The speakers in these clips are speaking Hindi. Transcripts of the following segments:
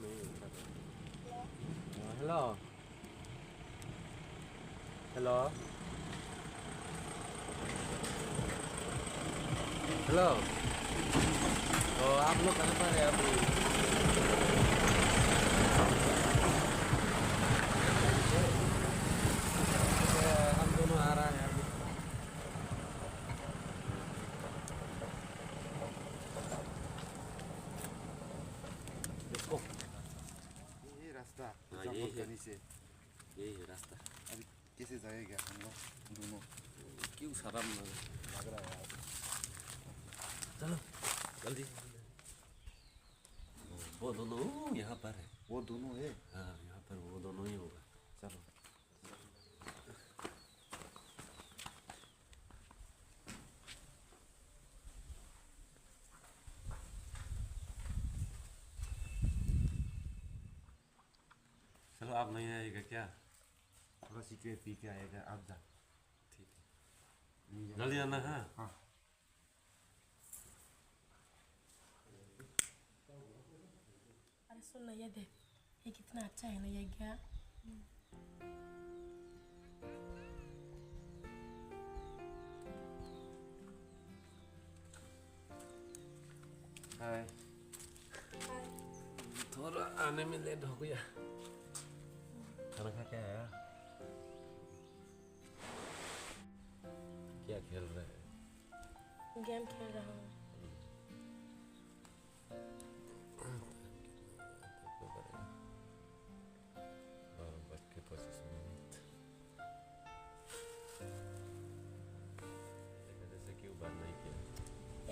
नहीं उठा रहा। Hello hello hello. तो आप लोग कहाँ पर है अभी? हम दोनों आ रहा है अभी। देखो ये रास्ता हाँ, जंगल यही है। गली से यही है रास्ता। अभी कैसे जाएगा हम लोग दोनों? क्यों शर्म लग रहा है यार। चलो जल्दी। वो दोनों यहाँ पर है। वो दोनों है। हाँ यहाँ पर वो दोनों ही होगा। चलो चलो आप नहीं आएगा क्या? थोड़ा सिगरेट पी के आएगा, आप जा। ठीक नहीं है जाना। जल्दी आना। हाँ हाँ अरे सुन ना, ये देख, ये कितना अच्छा है ना ये क्या। हाय। थोड़ा आने में लेट हो गया। खाना खा के आया? क्या खेल रहे हैं? गेम खेल रहा हूँ। जैसे क्यों बात नहीं किया?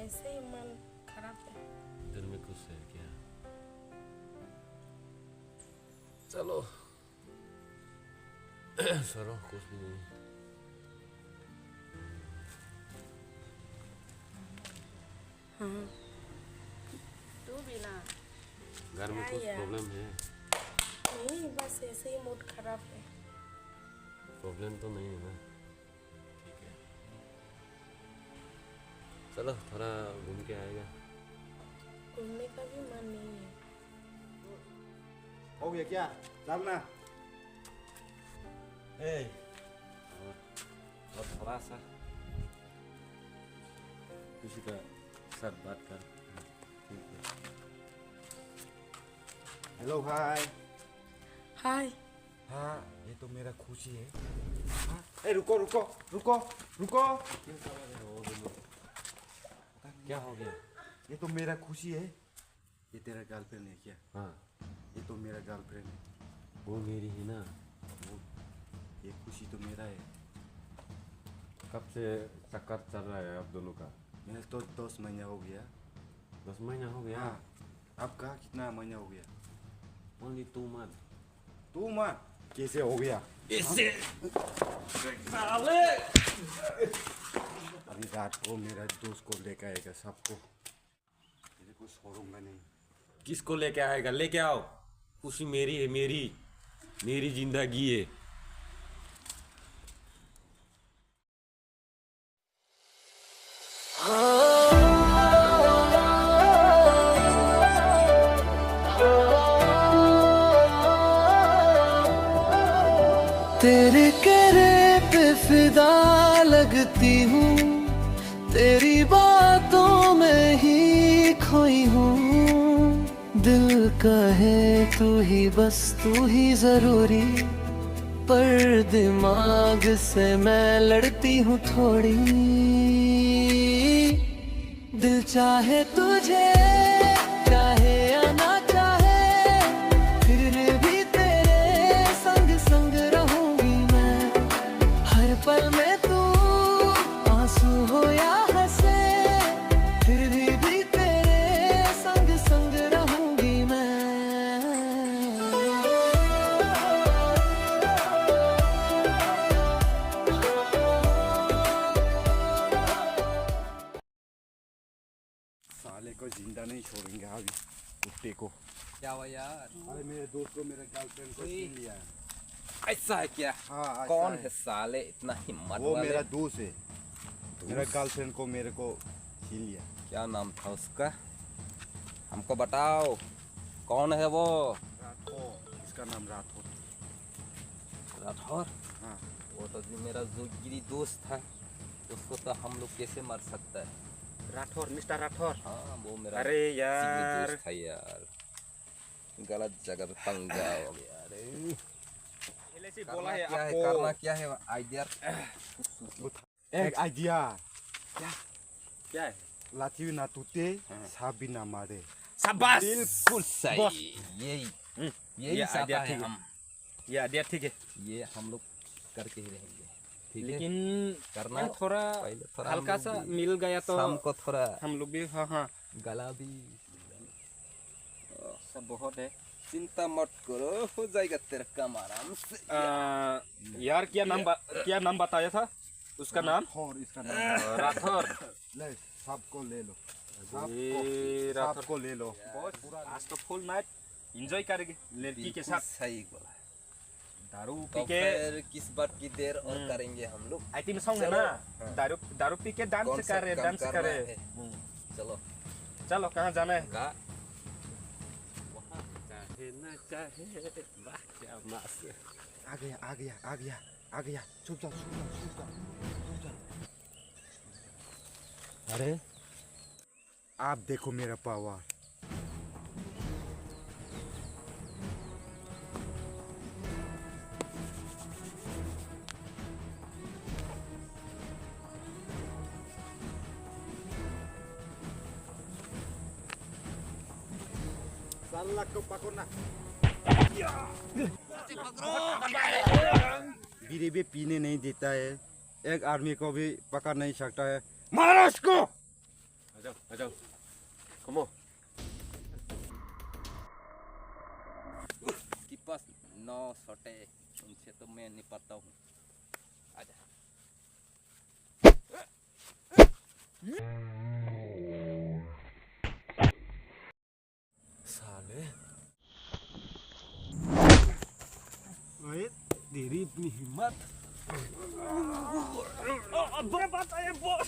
ऐसे ही मन खराब है। दिल में कुछ है क्या? चलो सरो कुछ भी नहीं। हाँ तू भी ना। घर में क्या कुछ यार? प्रॉब्लम है? नहीं, बस ऐसे ही मूड खराब है। प्रॉब्लम तो नहीं है ना? ठीक है चलो थोड़ा घूम के आएगा। घूमने का भी मन नहीं है। हो गया क्या? चलना। और थोड़ा सा किसी का साथ बात कर। ठीक है। Hello hi. हाय। हाँ ये तो मेरा खुशी है। हाँ ए रुको रुको रुको रुको। क्या हो गया? ये तो मेरा खुशी है। ये तेरा गर्लफ्रेंड है क्या? हाँ ये तो मेरा गर्लफ्रेंड है। वो मेरी ही ना। वो ये खुशी तो मेरा है। कब से चक्कर चल रहा है आप दोनों का? मैंने तो 10 महीना हो गया। 10 महीना हो गया? हाँ आपका कितना महीना हो गया? Only 2 month. 2 माह कैसे हो गया? इससे साले अभी रात को मेरा दोस्त को लेकर आएगा सबको। मेरे को छोड़ूंगा नहीं। किसको लेके आएगा? लेके आओ। खुशी मेरी है, मेरी जिंदगी है। तेरे कहने पे फिदा लगती हूँ, तेरी बातों में ही खोई हूँ। दिल कहे तू ही बस तू ही जरूरी, पर दिमाग से मैं लड़ती हूँ थोड़ी। दिल चाहे तुझे चाहे या ना चाहे, फिर भी तेरे संग संग रहूंगी मैं। हर पल में तू आंसू हो या हंसे, फिर भी तेरे संग संग रहूंगी मैं। साले को जिंदा नहीं छोड़ेंगे अभी कुत्ते को। क्या हुआ यार? अरे मेरे दोस्त को मेरे गर्लफ्रेंड को छीन लिया है। ऐसा है क्या? हाँ ऐसा कौन है साले इतना हिम्मत वो वाले? मेरा दोस्त है। मेरा गर्लफ्रेंड को मेरे को छीन लिया। क्या नाम था उसका? हमको बताओ कौन है वो? राठौर, इसका नाम राठौर। राठौर? हाँ। वो तो जो मेरा जोगिरी दोस्त था, उसको तो हम लोग कैसे मार सकता है? राठौर, मिस्टर राठौर। हाँ, वो मेरा अरे यार। जिगरी दोस्त था यार। गलत जगह पे पंगा हो गया। अरे बोला है क्या है, आपको। करना क्या है आइडिया? एक आइडिया। क्या है? लाठी भी ना टूटे, सांप भी ना मारे। शाबाश। बिल्कुल सही। यही ये चाहता आइडिया है ठीक है। हम। ये आइडिया ठीक है, ये हम लोग करके ही रहेंगे। ठीक है? लेकिन करना थोड़ा पहले थोड़ा हल्का हम सा लोग भी मिल गया तो शाम को थोड़ा हम लोग भी हाँ गला भी सब बहुत है। चिंता मत करो, हो जाएगा तेरा काम आराम से। यार क्या नाम बताया था उसका नाम? राठौर, इसका नाम। राठौर। ले, सबको ले लो। ये राठौर सबको ले लो। आज तो फुल नाइट एंजॉय करेंगे लड़की के बिल्कुल साथ। सही बोला। दारू तो पी के फिर किस बात की देर और करेंगे हम लोग? आइटम सॉन्ग है ना, दारू पी के कौन डांस सा करे काम डांस करना करे। है? चलो चलो कहाँ जाना है? का चाहे ना चाहे, वाह क्या मस्त है। आ गया, आ गया, आ गया, आ गया। छुप जाओ, छुप जाओ, छुप जाओ, छुप जाओ। अरे, आप देखो मेरा पावर। साला को पकड़ना। बीड़ी भी पीने नहीं देता है, एक आदमी को भी पकड़ नहीं सकता है। मारो उसको। आ जाओ कमो। के पास 9 छोटे, उनसे तो मैं निपटता हूँ। आजा। साले ओए तेरी इतनी हिम्मत। अबे बताइए बॉस।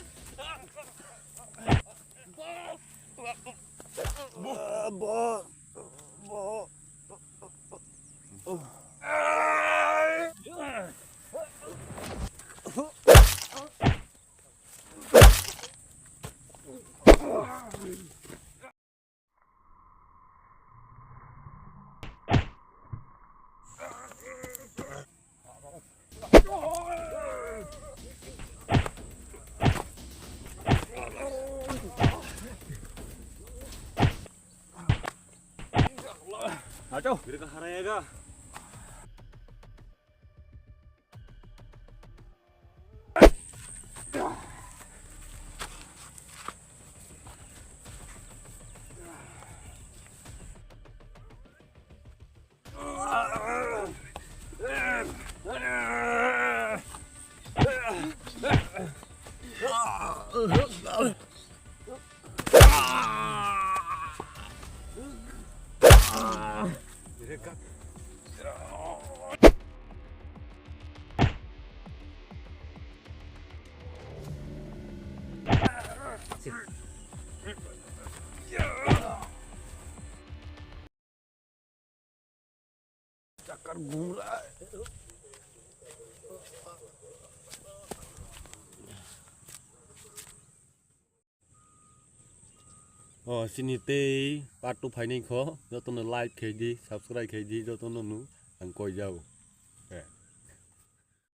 हटो, मेरे को हराएगा। चक्कर घूम रहा है। Sinite part 2 phải nên khó, do tôi like khay đi, subscribe khay đi, do tôi nó nụ, ăn coi dâu.